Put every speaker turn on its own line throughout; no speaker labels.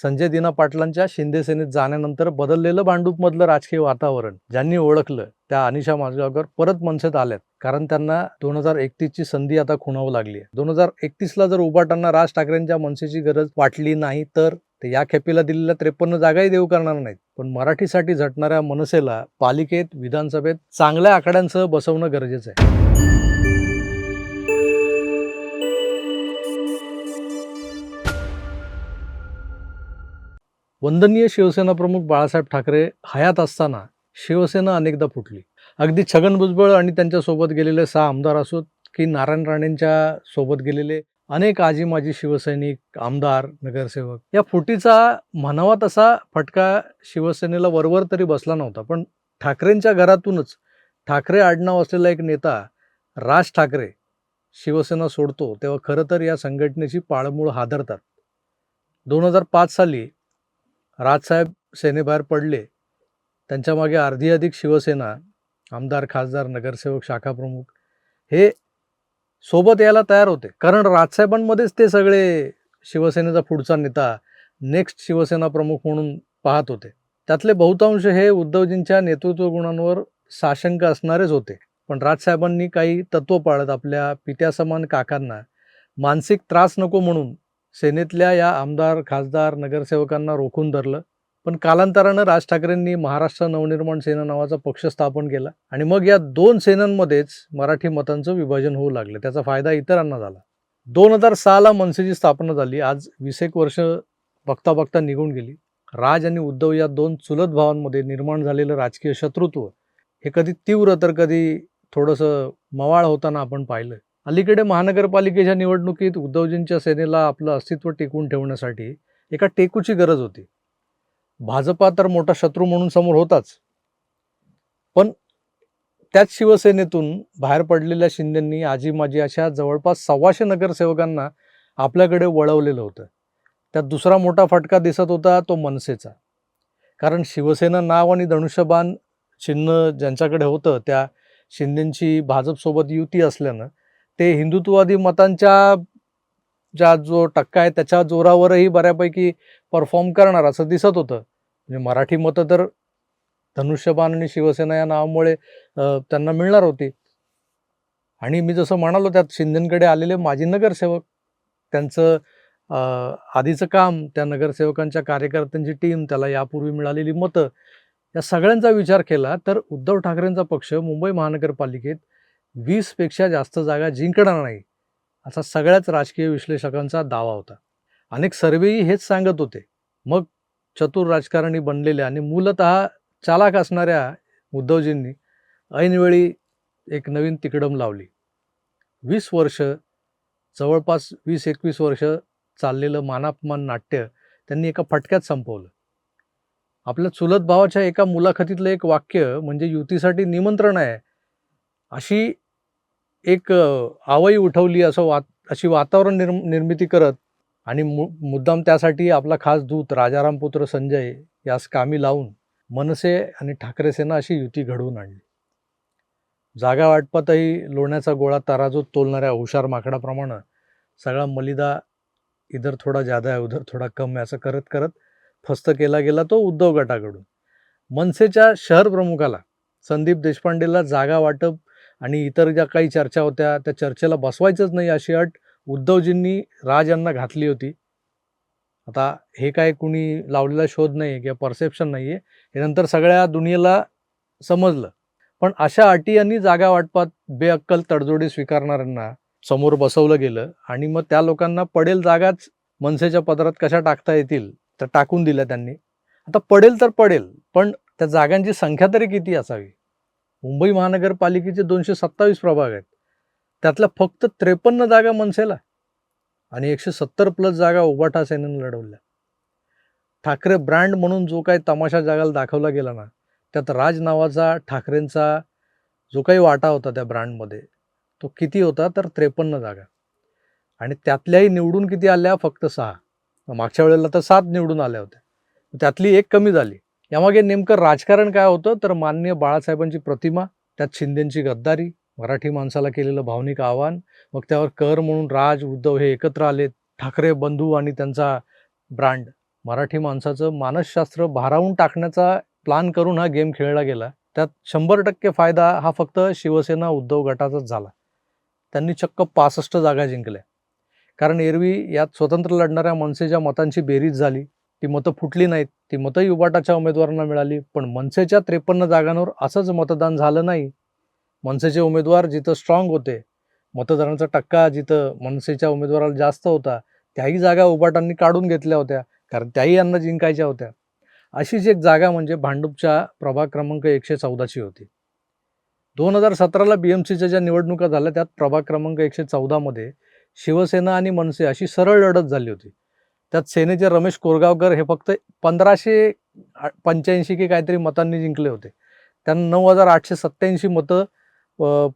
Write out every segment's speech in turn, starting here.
संजय दिना पाटलांच्या शिंदे सेनेत जाण्यानंतर बदललेलं भांडूपमधलं राजकीय वातावरण ज्यांनी ओळखलं त्या अनिशा माजगावकर परत मनसेत आल्यात. कारण त्यांना 2031 ची संधी आता खुणावू लागली आहे. 2031ला जर उभाटांना राज ठाकरेंच्या मनसेची गरज वाटली नाही तर ते या खेपेला दिलेल्या 53 जागाही देऊ करणार नाहीत. पण मराठीसाठी झटणाऱ्या मनसेला पालिकेत, विधानसभेत चांगल्या आकड्यांसह बसवणं गरजेचं आहे. वंदनीय शिवसेना प्रमुख बाळासाहेब ठाकरे हयात असताना शिवसेना अनेकदा फुटली. अगदी छगन भुजबळ आणि त्यांच्यासोबत गेलेले 6 आमदार असोत की नारायण राणेंच्या सोबत गेलेले अनेक आजी माजी शिवसैनिक, आमदार, नगरसेवक, या फुटीचा म्हणावा तसा फटका शिवसेनेला वरवर तरी बसला नव्हता. पण ठाकरेंच्या घरातूनच ठाकरे आडनाव असलेला एक नेता राज ठाकरे शिवसेना सोडतो तेव्हा खरं तर या संघटनेची पाळंमुळं हादरतात. 2005 साली राजसाहेब सेनेबाहेर पडले. त्यांच्या मागे अर्धी अधिक शिवसेना, आमदार, खासदार, नगरसेवक, शाखाप्रमुख हे सोबत यायला तयार होते. कारण राजसाहेबांमध्येच ते सगळे शिवसेनेचा पुढचा नेता, नेक्स्ट शिवसेना प्रमुख म्हणून पाहत होते. त्यातले बहुतांश हे उद्धवजींच्या नेतृत्व गुणांवर साशंक असणारेच होते. पण राजसाहेबांनी काही तत्त्व पाळत आपल्या पित्यासमान काकांना मानसिक त्रास नको म्हणून सेनेतल्या या आमदार, खासदार, नगरसेवकांना रोखून धरलं. पण कालांतरानं राज ठाकरेंनी महाराष्ट्र नवनिर्माण सेना नावाचा पक्ष स्थापन केला आणि मग या 2 सेनांमध्येच मराठी मतांचं विभाजन होऊ लागलं. त्याचा फायदा इतरांना झाला. 2006ला मनसेची स्थापना झाली. आज 20 एक वर्ष बघता बघता निघून गेली. राज आणि उद्धव या 2 चुलत भावांमध्ये निर्माण झालेलं राजकीय शत्रुत्व हे कधी तीव्र तर कधी थोडंसं मवाळ होताना आपण पाहिलं. अलीकडे महानगरपालिकेच्या निवडणुकीत उद्धवजींच्या सेनेला आपलं अस्तित्व टिकवून ठेवण्यासाठी एका टेकूची गरज होती. भाजपा तर मोठा शत्रू म्हणून समोर होताच, पण त्याच शिवसेनेतून बाहेर पडलेल्या शिंदेंनी आजी माजी अशा जवळपास 125 नगरसेवकांना आपल्याकडे वळवलेलं होतं. त्यात दुसरा मोठा फटका दिसत होता तो मनसेचा. कारण शिवसेना नाव आणि धनुष्यबाण चिन्ह ज्यांच्याकडे होतं त्या शिंदेंची भाजपसोबत युती असल्यानं ते हिंदुत्ववादी मतांच्या जो टक्का आहे त्याच्या जोरावरही बऱ्यापैकी परफॉर्म करणार असं दिसत होतं. म्हणजे मराठी मतं तर धनुष्यबाण आणि शिवसेना या नावामुळे त्यांना मिळणार होती. आणि मी जसं म्हणालो त्यात शिंदेंकडे आलेले माजी नगरसेवक, त्यांचं आधीचं काम, त्या नगरसेवकांच्या कार्यकर्त्यांची टीम, त्याला यापूर्वी मिळालेली मतं, या सगळ्यांचा विचार केला तर उद्धव ठाकरेंचा पक्ष मुंबई महानगरपालिकेत 20 पेक्षा जास्त जागा जिंकणार नाही असा सगळ्याच राजकीय विश्लेषकांचा दावा होता. अनेक सर्वेही हेच सांगत होते. मग चतुर राजकारणी बनलेल्या आणि मूलतः चालाक असणाऱ्या उद्धवजींनी ऐनवेळी एक नवीन तिकडम लावली. 20 वर्ष, जवळपास 20-21 वर्ष चाललेलं मानापमान नाट्य त्यांनी एका फटक्यात संपवलं. आपल्या चुलत भावाच्या एका मुलाखतीतलं एक वाक्य म्हणजे युतीसाठी निमंत्रण आहे अशी एक आवई उठवली, अशी वातावरण निर्मिती करत आणि मुद्दाम त्यासाठी आपला खास दूत राजाराम पुत्र संजय यास कामी लावून मनसे आणि ठाकरे सेना अशी युती घडवून आणली. जागा वाटपातही लोण्याचा गोळा तराजूत तोलणाऱ्या हुशार माकडाप्रमाणे सगळा मलिदा इधर थोडा ज्यादा आहे उधर थोडा कम आहे असं करत करत फस्त केला गेला तो उद्धव गटाकडून. मनसेच्या शहर प्रमुखाला संदीप देशपांडेला जागा वाटप आणि इतर ज्या काही चर्चा होत्या त्या चर्चेला बसवायचंच नाही अशी अट उद्धवजींनी राज यांना घातली होती. आता हे काय कुणी लावलेला शोध नाही किंवा परसेप्शन नाही आहे, हे नंतर सगळ्या दुनियेला समजलं. पण अशा अटी यांनी जागा वाटपात बेअक्कल तडजोडी स्वीकारणाऱ्यांना समोर बसवलं गेलं आणि मग त्या लोकांना पडेल जागाच मनसेच्या पदरात कशा टाकता येतील तर टाकून दिल्या त्यांनी. आता पडेल तर पडेल, पण त्या जागांची संख्या तरी किती असावी? मुंबई महानगरपालिकेचे 227 प्रभाग आहेत. त्यातल्या फक्त 53 जागा मनसेला आणि 170+ जागा उभाटा सेनेनं लढवल्या. ठाकरे ब्रँड म्हणून जो काही तमाशा जगाला दाखवला गेला ना, त्यात राज नावाचा ठाकरेंचा जो काही वाटा होता त्या ब्रँडमध्ये तो किती होता तर 53 जागा. आणि त्यातल्याही निवडून किती आल्या? फक्त 6. मागच्या वेळेला तर 7 निवडून आल्या होत्या, त्यातली 1 कमी झाली. यामागे नेमकं राजकारण काय होतं तर माननीय बाळासाहेबांची प्रतिमा, त्यात शिंदेंची गद्दारी, मराठी माणसाला केलेलं भावनिक आव्हान, मग त्यावर कहर म्हणून राज, उद्धव हे एकत्र आले, ठाकरे बंधू आणि त्यांचा ब्रँड. मराठी माणसाचं मानसशास्त्र भारावून टाकण्याचा प्लॅन करून हा गेम खेळला गेला. त्यात 100% फायदा हा फक्त शिवसेना उद्धव गटाचाच झाला. त्यांनी चक्क 65 जागा जिंकल्या. कारण एरवी यात स्वतंत्र लढणाऱ्या मनसेच्या मतांची बेरीज झाली. ती मतं फुटली नाहीत. ती मतंही उभाटाच्या उमेदवारांना मिळाली. पण मनसेच्या 53 जागांवर असंच मतदान झालं नाही. मनसेचे उमेदवार जिथं स्ट्रॉंग होते, मतदारांचा टक्का जिथं मनसेच्या उमेदवाराला जास्त होता, त्याही जागा उभाटांनी काढून घेतल्या होत्या. कारण त्याही यांना जिंकायच्या होत्या. अशीच एक जागा म्हणजे भांडूपच्या प्रभाग क्रमांक 114ची होती. 2017ला BMCच्या ज्या निवडणुका झाल्या त्यात प्रभाग क्रमांक 114 मध्ये शिवसेना आणि मनसे अशी सरळ लढत झाली होती. त्यात सेनेचे रमेश कोरगावकर हे फक्त 1585 की काहीतरी मतांनी जिंकले होते. त्यांना 9887 मतं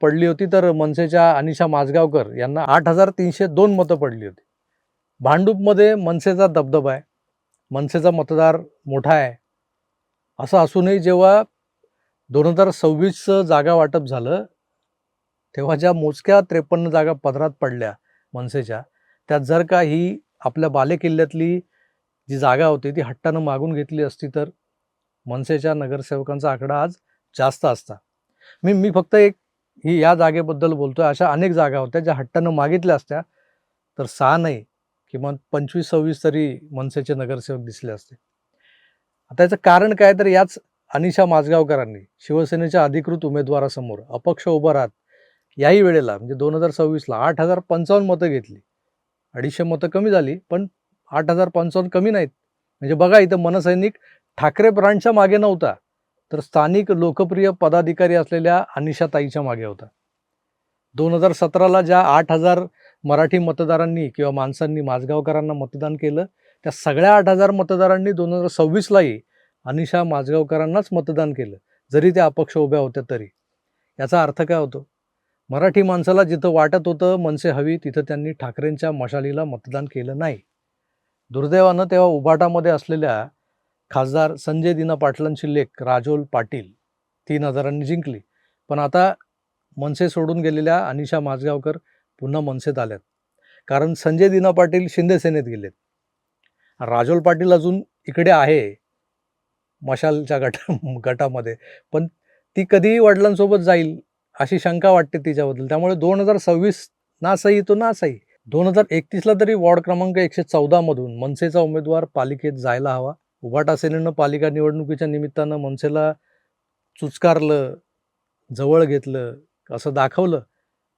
पडली होती, तर मनसेच्या अनिशा माझगावकर यांना 8302 मतं पडली होती. भांडूपमध्ये मनसेचा दबदबा आहे, मनसेचा मतदार मोठा आहे. असं असूनही जेव्हा 2026चं जागा वाटप झालं, तेव्हा ज्या मोजक्या 53 जागा पदरात पडल्या मनसेच्या, त्यात जर का ही आपल्या बालेकिल्ल्यातली जी जागा होती ती हट्टानं मागून घेतली असती तर मनसेच्या नगरसेवकांचा आकडा आज जास्त असता. मी फक्त या जागेबद्दल बोलतोय. अशा अनेक जागा होत्या ज्या हट्टानं मागितल्या असत्या तर 6 नाही किमान 25-26 तरी मनसेचे नगरसेवक दिसले असते. आता याचं कारण काय, तर याच अनिशा माझगावकरांनी शिवसेनेच्या अधिकृत उमेदवारासमोर अपक्ष उभं राहत याही वेळेला म्हणजे 2026ला 8055 मतं घेतली. 250 मतं कमी झाली, पण 8055 कमी नाहीत. म्हणजे बघा, इथं मनसैनिक ठाकरे ब्रँडच्या मागे नव्हता, तर स्थानिक लोकप्रिय पदाधिकारी असलेल्या अनिशाताईच्या मागे होता. 2017ला ज्या 8000 मराठी मतदारांनी किंवा माणसांनी माझगावकरांना मतदान केलं, त्या सगळ्या 8000 मतदारांनी 2026लाही अनिशा माझगावकरांनाच मतदान केलं, जरी त्या अपक्ष उभ्या होत्या तरी. याचा अर्थ काय होतो? मराठी माणसाला जिथं वाटत होतं मनसे हवी, तिथं त्यांनी ठाकरेंच्या मशालीला मतदान केलं नाही. दुर्दैवानं तेव्हा उभाटामध्ये असलेल्या खासदार संजय दिना पाटलांची लेक राजोल पाटील 3000 जिंकली. पण आता मनसे सोडून गेलेल्या अनिशा माझगावकर पुन्हा मनसेत आल्यात. कारण संजय दिना पाटील शिंदे सेनेत गेलेत. राजोल पाटील अजून इकडे आहे मशालच्या गटामध्ये, पण ती कधीही वडिलांसोबत जाईल अशी शंका वाटते तिच्याबद्दल. त्यामुळे 2026 ना सही तो ना सही. 2031ला तरी वॉर्ड क्रमांक 114 मधून मनसेचा उमेदवार पालिकेत जायला हवा. उभाटा सेनेनं पालिका निवडणुकीच्या निमित्तानं मनसेला चुचकारलं, जवळ घेतलं असं दाखवलं,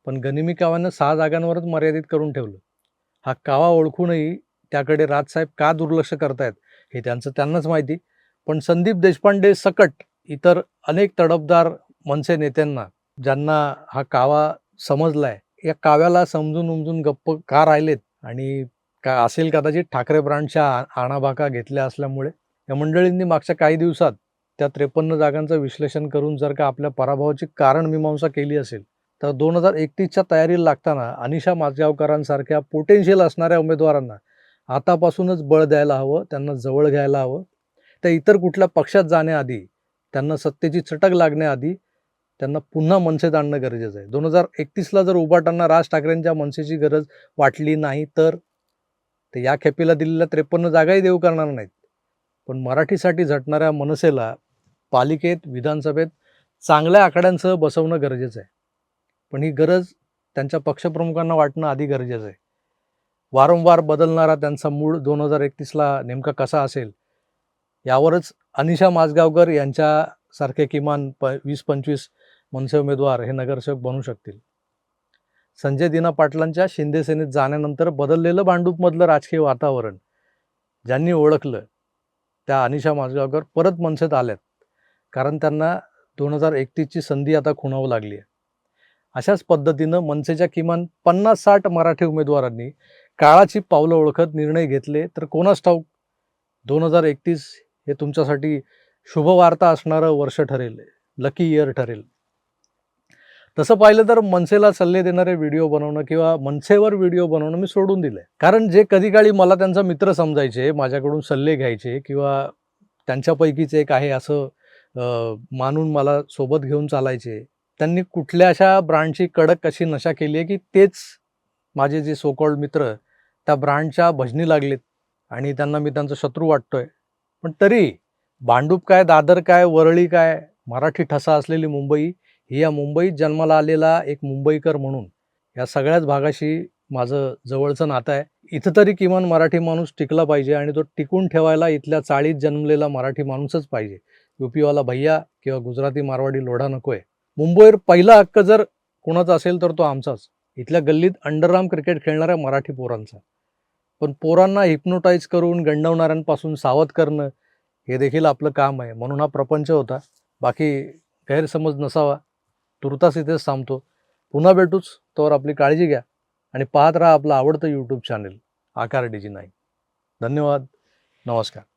पण गनिमी कावानं 6 जागांवरच मर्यादित करून ठेवलं. हा कावा ओळखूनही त्याकडे राजसाहेब का दुर्लक्ष करतायत हे त्यांनाच माहिती. पण संदीप देशपांडे सकट इतर अनेक तडफदार मनसे नेत्यांना, ज्यांना हा कावा समजलाय, या काव्याला समजून उमजून गप्प का राहिलेत आणि का असेल कदाचित ठाकरे ब्रँडच्या आणाभाका घेतल्या असल्यामुळे. या मंडळींनी मागच्या काही दिवसात त्या 53 जागांचं विश्लेषण करून जर का आपल्या पराभवाची कारण मीमांसा केली असेल, तर 2031च्या तयारीला लागताना अनिशा माझगावकरांसारख्या पोटेन्शियल असणाऱ्या उमेदवारांना आतापासूनच बळ द्यायला हवं, त्यांना जवळ घ्यायला हवं. त्या इतर कुठल्या पक्षात जाण्याआधी, त्यांना सत्तेची चटक लागण्याआधी त्यांना पुन्हा मनसेत आणणं गरजेचं आहे. 2031ला जर उभाटांना राज ठाकरेंच्या मनसेची गरज वाटली नाही तर या खेपेला दिलेल्या 53 जागाही देऊ करणार नाहीत. पण मराठीसाठी झटणाऱ्या मनसेला पालिकेत, विधानसभेत चांगल्या आकड्यांसह बसवणं गरजेचं आहे. पण ही गरज त्यांच्या पक्षप्रमुखांना वाटणं आधी गरजेचं आहे. वारंवार बदलणारा त्यांचा मूड 2031ला नेमका कसा असेल यावरच अनिशा माझगावकर यांच्यासारखे किमान 20-25 मनसे उमेदवार हे नगरसेवक बनू शकतील. संजय दिना पाटलांच्या शिंदे सेनेत जाण्यानंतर बदललेलं भांडूपमधलं राजकीय वातावरण ज्यांनी ओळखलं, त्या अनिशा माझगावकर परत मनसेत आल्यात. कारण त्यांना 2031ची संधी आता खुणावू लागली आहे. अशाच पद्धतीनं मनसेच्या किमान 50-60 मराठी उमेदवारांनी काळाची पावलं ओळखत निर्णय घेतले तर कोणास ठाऊक 2031 हे तुमच्यासाठी शुभवार्ता असणारं वर्ष ठरेल, लकी इयर ठरेल. तसं पाहिलं तर मनसेला सल्ले देणारे व्हिडिओ बनवणं किंवा मनसेवर व्हिडिओ बनवणं मी सोडून दिलंय. कारण जे कधी काळी मला त्यांचा मित्र समजायचे, माझ्याकडून सल्ले घ्यायचे किंवा त्यांच्यापैकीच एक आहे असं मानून मला सोबत घेऊन चालायचे, त्यांनी कुठल्या अशा ब्रँडची कडक अशी नशा केली आहे की तेच माझे जे सो कॉल्ड मित्र त्या ब्रँडच्या भजनी लागलेत. आणि त्यांना मी त्यांचा शत्रू वाटतोय. पण तरी भांडूप काय, दादर काय, वरळी काय, मराठी ठसा असलेली मुंबई ही या मुंबईत जन्माला आलेला एक मुंबईकर म्हणून या सगळ्याच भागाशी माझं जवळचं नातं आहे. इथं तरी किमान मराठी माणूस टिकला पाहिजे आणि तो टिकून ठेवायला इथल्या चाळीत जन्मलेला मराठी माणूसच पाहिजे. यूपीवाला भैया किंवा गुजराती मारवाडी लोढा नकोय. मुंबईवर पहिला हक्क जर कोणाचा असेल तर तो आमचाच. इथल्या गल्लीत अंडरआर्म क्रिकेट खेळणाऱ्या मराठी पोरांचा. पण पोरांना हिप्नोटाईज करून गंडवणाऱ्यांपासून सावध करणं हे देखील आपलं काम आहे. म्हणून हा प्रपंच होता. बाकी गैरसमज नसावा. तुर्तास इथेच थांबतो. पुन्हा भेटूच. तोवर आपली काळजी घ्या आणि पाहत राहा आपलं आवडतं यूट्यूब चॅनल आकार DG9. धन्यवाद. नमस्कार.